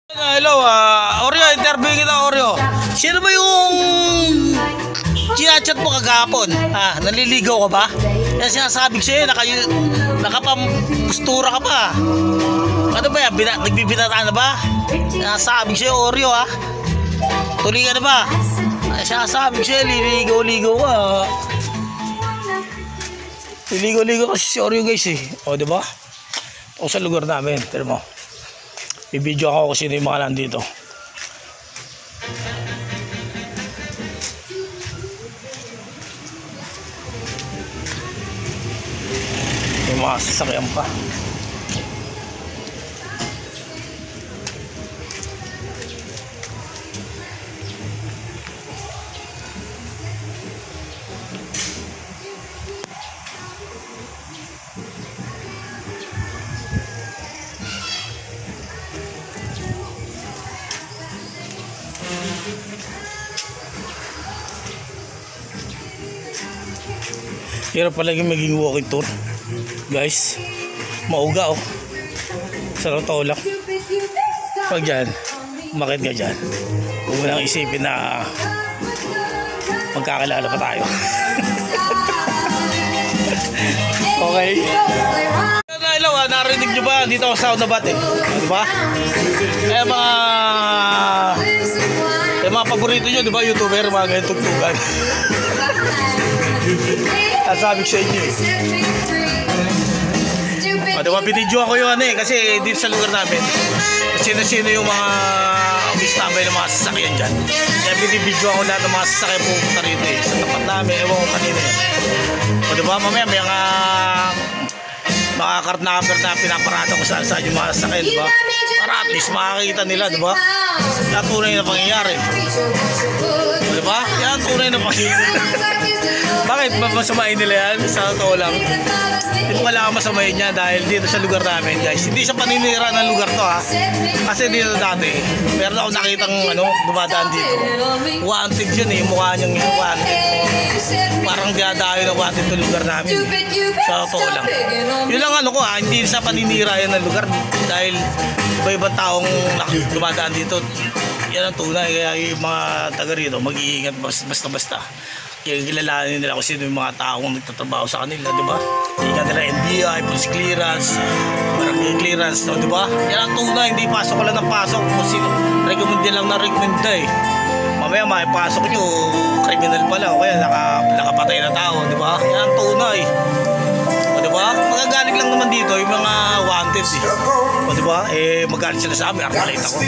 Hello, Oreo, interview kita, Oreo. Sino ba yung chinachat mo kagapon? Naliligaw ka ba? Kaya sinasabi ko sa'yo, nakapampostura ka pa. Ano ba yan? Nagbibinataan na ba? Sinasabi ko sa'yo, Oreo, tuloy ka na ba? Sinasabi ko sa'yo, liligaw-ligaw ka. Liligaw-ligaw kasi si Oreo, guys, eh. O, diba? O sa lugar namin, pero mo. I-video ako kung sino yung mga nandito. May mga sasakyan pa. Hirap pala yung maging walking tour, guys. Mauga, oh. Sa totoo lang, pag dyan, umakit ka dyan, huwag mo lang isipin na magkakilala pa tayo. Okay. Hello, narinig nyo ba? Dito ako sa Unabat, eh. Diba? Yung mga paborito nyo, diba? YouTuber, mga ganyan tugtugan. Sasabi ko sa inyo, eh. Diba, binidyo ako yung kasi dito sa lugar namin, sino-sino yung mga umistambay ng mga sasakyan dyan. Kaya binibidyo ako lahat ng mga sasakyan pupunta rito, eh. Sa tapat namin, ewan ko kanina yan. Diba, mamaya may mga kartnaper na pinaparada ko saan yung mga sasakyan, diba? Para at least makakita nila, diba? Yan tunay na pangyayari, diba? Yan tunay na pangyayari. Bakit masamain nila yan? Sa totoo lang, hindi ko wala masamain niya dahil dito sa lugar namin, guys. Hindi sa paninira ng lugar to, kasi dito dati meron ako nakitang dumadaan dito, wanted yun, eh. Mukha niyang wanted, parang dinadayo na wanted ng lugar namin, sa totoo lang. Yun lang hindi sa paninira yan ng lugar, dahil iba-ibang taong dumadaan dito. Yan ang tunay. Kaya yung mga taga rito mag-iingat basta-basta. Kaya kilalanin nila kung sino yung mga taong nagtatrabaho sa kanila, di ba? Ingat nila NBI, police clearance, barangay clearance, no, di ba? Yan ang tunay. Hindi pasok ko lang ng pasok kung sino recommend lang na recommend, eh. Mamaya maipasok nyo, criminal pala, o kaya nakapatay na tao, di ba? Yan ang tunay. O, di ba? Magagaling lang naman dito yung mga wanted, eh. O, di ba? Magalit sila sa amin, armalite ako.